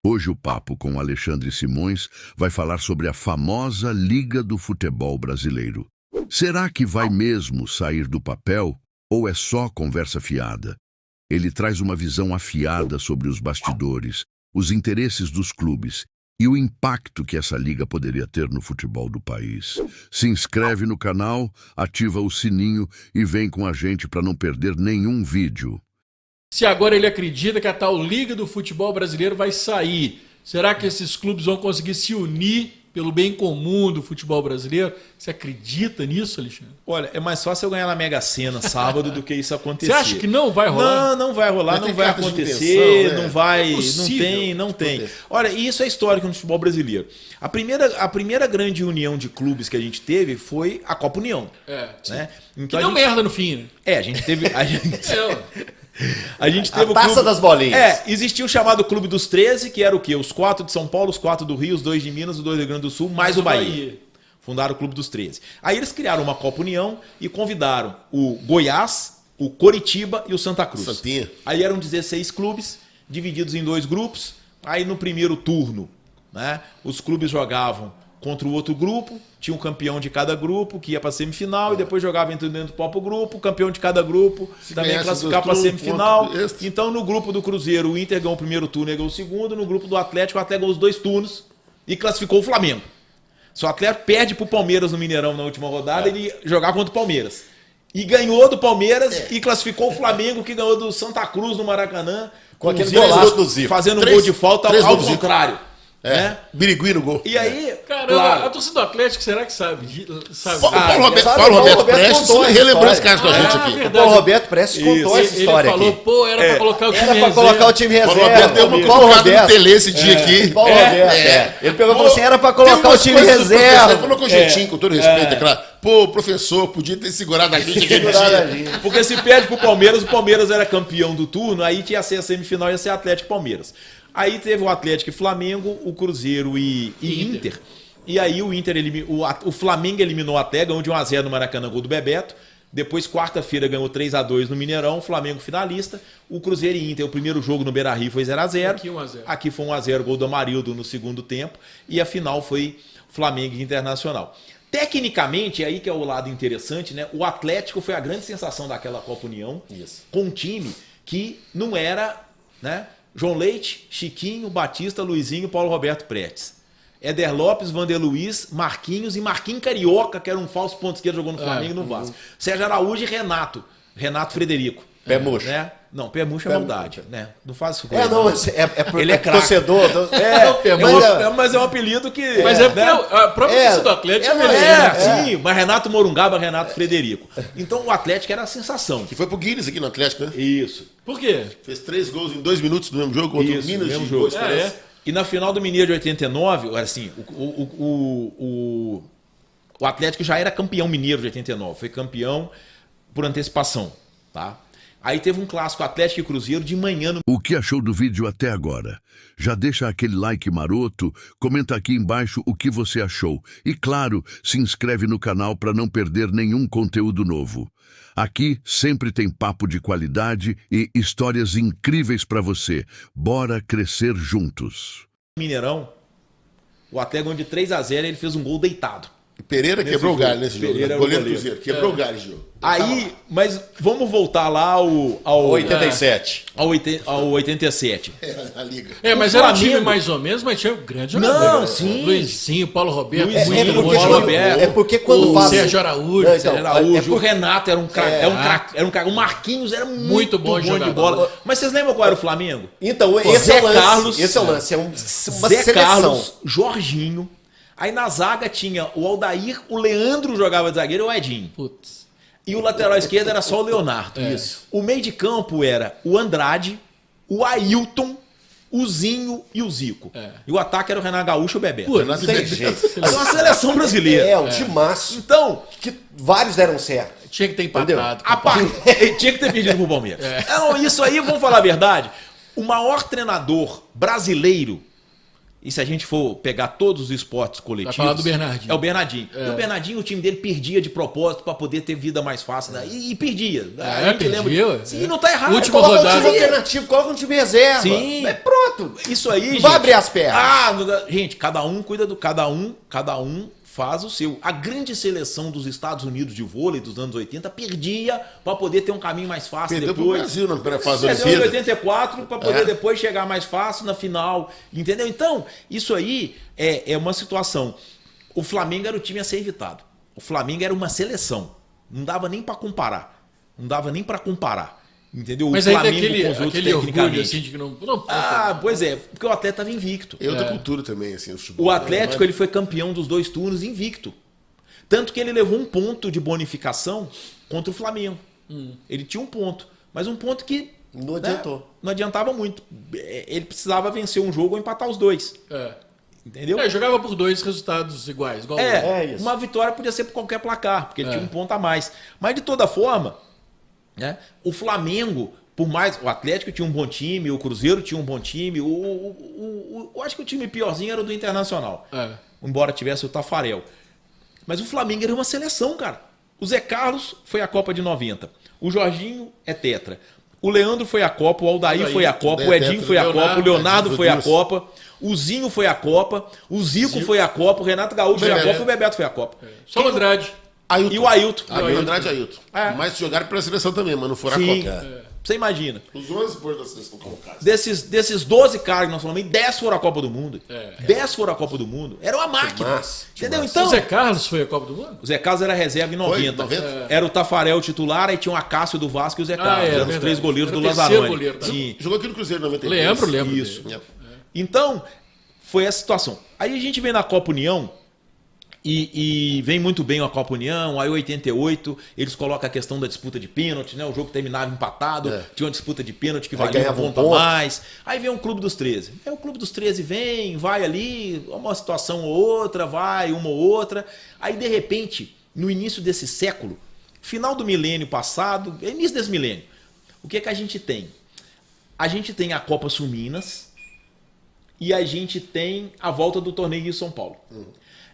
Hoje o papo com Alexandre Simões vai falar sobre a famosa Liga do Futebol Brasileiro. Será que vai mesmo sair do papel ou é só conversa fiada? Ele traz uma visão afiada sobre os bastidores, os interesses dos clubes e o impacto que essa liga poderia ter no futebol do país. Se inscreve no canal, ativa o sininho e vem com a gente para não perder nenhum vídeo. Se agora ele acredita que a tal Liga do Futebol Brasileiro vai sair, será que esses clubes vão conseguir se unir pelo bem comum do futebol brasileiro? Você acredita nisso, Alexandre? Olha, é mais fácil eu ganhar na Mega Sena sábado do que isso acontecer. Você acha que não vai rolar? Não vai rolar, não vai acontecer, não vai, não tem. Olha, e isso é histórico no futebol brasileiro. A primeira grande união de clubes que a gente teve foi a Copa União. Né? Então que deu merda no fim, né? A gente teve... A gente teve a taça das bolinhas. Existia o chamado Clube dos 13, que era o quê? Os 4 de São Paulo, os 4 do Rio, os 2 de Minas, os 2 do Rio Grande do Sul, mais o Bahia. Fundaram o Clube dos 13. Aí eles criaram uma Copa União e convidaram o Goiás, o Coritiba e o Santa Cruz. Santinha. Aí eram 16 clubes, divididos em 2 grupos. Aí no primeiro turno, né, os clubes jogavam contra o outro grupo, tinha um campeão de cada grupo que ia para a semifinal e depois jogava dentro do próprio grupo, o campeão de cada grupo também classificava para a semifinal. Então no grupo do Cruzeiro o Inter ganhou o primeiro turno e ganhou o segundo, no grupo do Atlético o Atlético ganhou os 2 turnos e classificou o Flamengo. Se o Atlético perde para o Palmeiras no Mineirão na última rodada, ele jogar contra o Palmeiras. E ganhou do Palmeiras e classificou o Flamengo que ganhou do Santa Cruz no Maracanã, com aquele golaço do Zico. Fazendo um gol de falta ao contrário. Né? Birigui no gol. E aí, caramba, claro, a torcida do Atlético, será que sabe? Paulo Roberto Prestes relembrou esse caso com a gente aqui. Verdade. O Paulo Roberto Prestes contou essa história ele falou, aqui. Pô, era pra colocar o time Era pra reserva. colocar o time reserva. Paulo Roberto deu uma colocada no Tele esse dia aqui. Paulo Roberto, ele pegou e falou assim, era pra colocar o time reserva. Ele falou com jeitinho, com todo respeito, é claro. Pô, professor, podia ter segurado a gente aquele dia. Porque se perde pro Palmeiras, o Palmeiras era campeão do turno, aí tinha ser a semifinal, ia ser Atlético e Palmeiras. Aí teve o Atlético e Flamengo, o Cruzeiro e Inter. E aí o Flamengo eliminou até, ganhou de 1-0 no Maracanã, gol do Bebeto. Depois, quarta-feira, ganhou 3-2 no Mineirão, o Flamengo finalista. O Cruzeiro e Inter, o primeiro jogo no Beira-Rio foi 0-0. Aqui 1-0. Aqui foi 1-0, gol do Amarildo no segundo tempo. E a final foi Flamengo e Internacional. Tecnicamente, aí que é o lado interessante, né? O Atlético foi a grande sensação daquela Copa União, com um time que não era, né? João Leite, Chiquinho, Batista, Luizinho, Paulo Roberto Prestes. Éder Lopes, Vander Luiz, Marquinhos e Marquinhos Carioca, que era um falso ponto esquerdo, jogou no Flamengo e no Vasco. Sérgio Araújo e Renato Frederico. Pé murcho. Né? Não, pé murcho é maldade. Né? Não faz isso com ele. Ele é craque. Torcedor. Mas é um apelido que... Mas é porque a própria torcida do Atlético sim, mas Renato Morungaba, Renato Frederico. Então o Atlético era a sensação. Que foi pro Guinness aqui no Atlético, né? Isso. Por quê? Fez 3 gols em 2 minutos no mesmo jogo contra o Minas. Mesmo jogo. E na final do Mineiro de 89, assim, o Atlético já era campeão mineiro de 89. Foi campeão por antecipação, tá? Aí teve um clássico Atlético e Cruzeiro de manhã no... O que achou do vídeo até agora? Já deixa aquele like maroto, comenta aqui embaixo o que você achou. E claro, se inscreve no canal para não perder nenhum conteúdo novo. Aqui sempre tem papo de qualidade e histórias incríveis para você. Bora crescer juntos. Mineirão, o Atlético ganhou de 3-0 e ele fez um gol deitado. Pereira quebrou o galho nesse jogo. Pereira Goleiro do Cruzeiro. Quebrou o galho esse jogo. Aí, mas vamos voltar lá ao 87. Ao 87. Era a liga. Mas era um time mais ou menos, mas tinha um grande jogador. Não, sim. Luizinho, Paulo Roberto. É porque quando faz... Sérgio Araújo. O Renato era um craque. O Marquinhos era muito bom de bola. Mas vocês lembram qual era o Flamengo? Então, esse é o lance. É uma Zé seleção. Carlos, Jorginho. Aí na zaga tinha o Aldair, o Leandro jogava de zagueiro e o Edinho. Putz. E o lateral esquerdo era só o Leonardo. Isso. O meio de campo era o Andrade, o Ailton, o Zinho e o Zico. E o ataque era o Renato Gaúcho e o Bebeto. Não tem jeito. Era uma seleção brasileira. Um timaço. Então, que vários deram certo. Tinha que ter empatado. tinha que ter pedido pro Palmeiras. Não, isso aí, vamos falar a verdade. O maior treinador brasileiro E se a gente for pegar todos os esportes coletivos... Vai falar do Bernardinho. É o Bernardinho. E o Bernardinho, o time dele perdia de propósito para poder ter vida mais fácil. Né? E perdia. A gente perdia. Sim, não tá errado. Última Coloca rodada. um time alternativo, coloca um time reserva. Sim. Mas pronto. Isso aí, Não vai abrir as pernas. Gente, cada um cuida do... Cada um faz o seu. A grande seleção dos Estados Unidos de vôlei dos anos 80 perdia para poder ter um caminho mais fácil Perdeu pro depois. Brasil na primeira fase da Perdeu em Olimpíada. 84 para poder depois chegar mais fácil na final. Entendeu? Então, isso aí é uma situação. O Flamengo era o time a ser evitado. O Flamengo era uma seleção. Não dava nem para comparar. Não dava nem para comparar. Entendeu? Mas o aí Flamengo tem com os outros aquele orgulho tecnicamente. assim de que não Pois é, porque o Atlético estava invicto. É outra cultura também, assim, o futebol. O Atlético ele foi campeão dos 2 turnos invicto. Tanto que ele levou um ponto de bonificação contra o Flamengo. Ele tinha um ponto. Mas um ponto que Não adiantou. não adiantava muito. Ele precisava vencer um jogo ou empatar os 2. Entendeu? Jogava por 2 resultados iguais. Igual isso. Uma vitória podia ser por qualquer placar, porque ele tinha um ponto a mais. Mas de toda forma, né, o Flamengo, por mais. O Atlético tinha um bom time, o Cruzeiro tinha um bom time. Eu acho que o time piorzinho era o do Internacional. Embora tivesse o Tafarel. Mas o Flamengo era uma seleção, cara. O Zé Carlos foi a Copa de 90. O Jorginho é tetra. O Leandro foi a Copa, o Aldair foi a Copa, o Edinho foi a Copa, o Leonardo foi a Copa, o Zinho foi a Copa, o Zico foi a Copa, o Renato Gaúcho foi a Copa e o Bebeto foi a Copa. Só o Andrade. E o Ailton. Andrade e Ailton. Mas jogaram pela seleção também, mas não foram a Sim. Copa. Você imagina. Os 11 foram da seleção colocados. Desses 12 caras que nós falamos, 10 foram a Copa do Mundo. 10 foram a Copa do Mundo. Era uma máquina. massa, Entendeu? massa. Então, O Zé Carlos foi a Copa do Mundo? o Zé Carlos era reserva em 90. 90? Era o Tafarel titular, aí tinha o Acácio do Vasco e o Zé Carlos. era Eram os verdade. 3 goleiros Era do o terceiro Lazzaroni. goleiro, tá? Sim. Jogou aqui no Cruzeiro em 93. Lembro. Isso. É. Então, foi essa situação. Aí a gente vem na Copa União e vem muito bem a Copa União. Aí 88, eles colocam a questão da disputa de pênalti, né? O jogo terminava empatado, tinha uma disputa de pênalti que Aí valia um ganhava um ponto a ponto. mais. Aí vem o Clube dos 13. Aí o Clube dos 13 vem, vai ali, uma situação ou outra, vai, uma ou outra. Aí, de repente, no início desse século, final do milênio passado, início desse milênio, o que é que a gente tem? A gente tem a Copa Sul Minas e a gente tem a volta do torneio Rio São Paulo.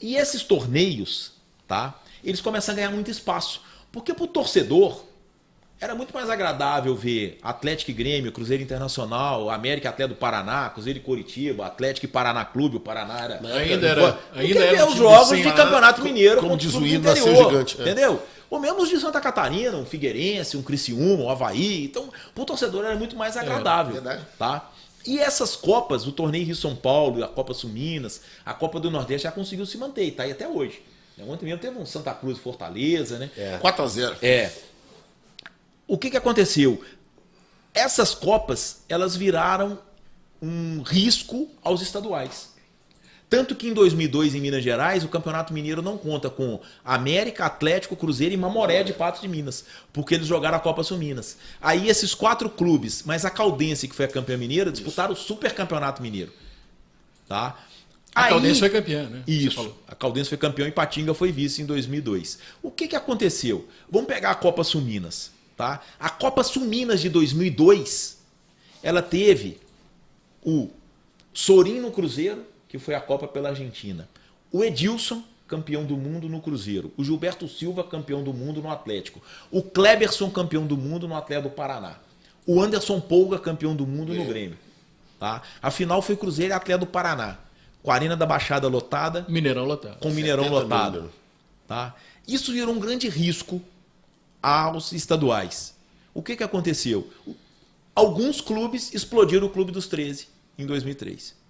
E esses torneios, tá? Eles começam a ganhar muito espaço. Porque pro torcedor era muito mais agradável ver Atlético e Grêmio, Cruzeiro Internacional, América até do Paraná, Cruzeiro e Curitiba, Atlético e Paraná Clube, o Paraná era... Ainda era ver um os time jogos sem de nada. Campeonato Mineiro como contra os diz o clubes do hino, nasceu interior, gigante, entendeu? Ou mesmo os de Santa Catarina, um Figueirense, um Criciúma, um Avaí. Então, pro torcedor era muito mais agradável, verdade. tá? E essas Copas, o torneio Rio São Paulo, a Copa Sul Minas, a Copa do Nordeste já conseguiu se manter, e tá aí até hoje. Ontem mesmo teve um Santa Cruz e Fortaleza, né? 4-0. O que aconteceu? Essas Copas, elas viraram um risco aos estaduais. Tanto que em 2002, em Minas Gerais, o Campeonato Mineiro não conta com América, Atlético, Cruzeiro e Mamoré de Patos de Minas, porque eles jogaram a Copa Sul Minas. Aí esses 4 clubes, mais a Caldense, que foi a campeã mineira, disputaram o Super Campeonato Mineiro. Tá? A Aí- Caldense foi campeã, né? Você Isso. falou. A Caldense foi campeão e Patinga foi vice em 2002. O que aconteceu? Vamos pegar a Copa Sul Minas. Tá? A Copa Sul Minas de 2002, ela teve o Sorin no Cruzeiro, que foi a Copa pela Argentina. O Edilson, campeão do mundo no Cruzeiro. O Gilberto Silva, campeão do mundo no Atlético. O Kleberson, campeão do mundo no Atlético do Paraná. O Anderson Polga, campeão do mundo no Grêmio. Tá? A final foi Cruzeiro e Atlético do Paraná. Com a Arena da Baixada lotada, Mineirão lotado. com o Mineirão 70 lotado. mil. Tá? Isso gerou um grande risco aos estaduais. O que aconteceu? Alguns clubes explodiram o Clube dos 13 em 2003.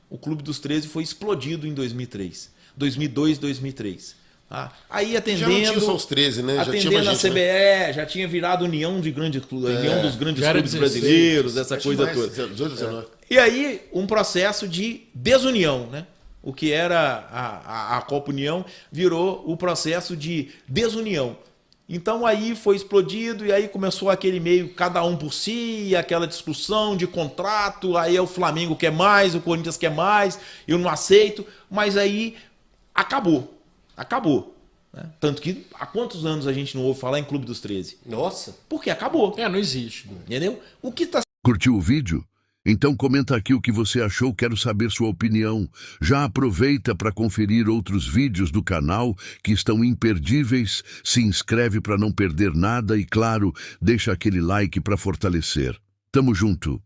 O Clube dos 13 foi explodido em 2003. 2002, 2003. Tá? Aí atendendo... Já não tinha só os 13, né? Já tinha Atendendo mais a gente, né? CBE, já tinha virado União de grandes clubes, União dos grandes Já era clubes 16, brasileiros, essa Acho coisa mais, toda. 18, 19. E aí, um processo de desunião, né? O que era a Copa União virou o processo de desunião. Então aí foi explodido e aí começou aquele meio cada um por si, aquela discussão de contrato, aí o Flamengo quer mais, o Corinthians quer mais, eu não aceito, mas aí acabou. Né? Tanto que há quantos anos a gente não ouve falar em Clube dos 13? Nossa. Porque acabou, Não existe. entendeu? O que está Curtiu o vídeo? Então comenta aqui o que você achou, quero saber sua opinião. Já aproveita para conferir outros vídeos do canal que estão imperdíveis, se inscreve para não perder nada e, claro, deixa aquele like para fortalecer. Tamo junto!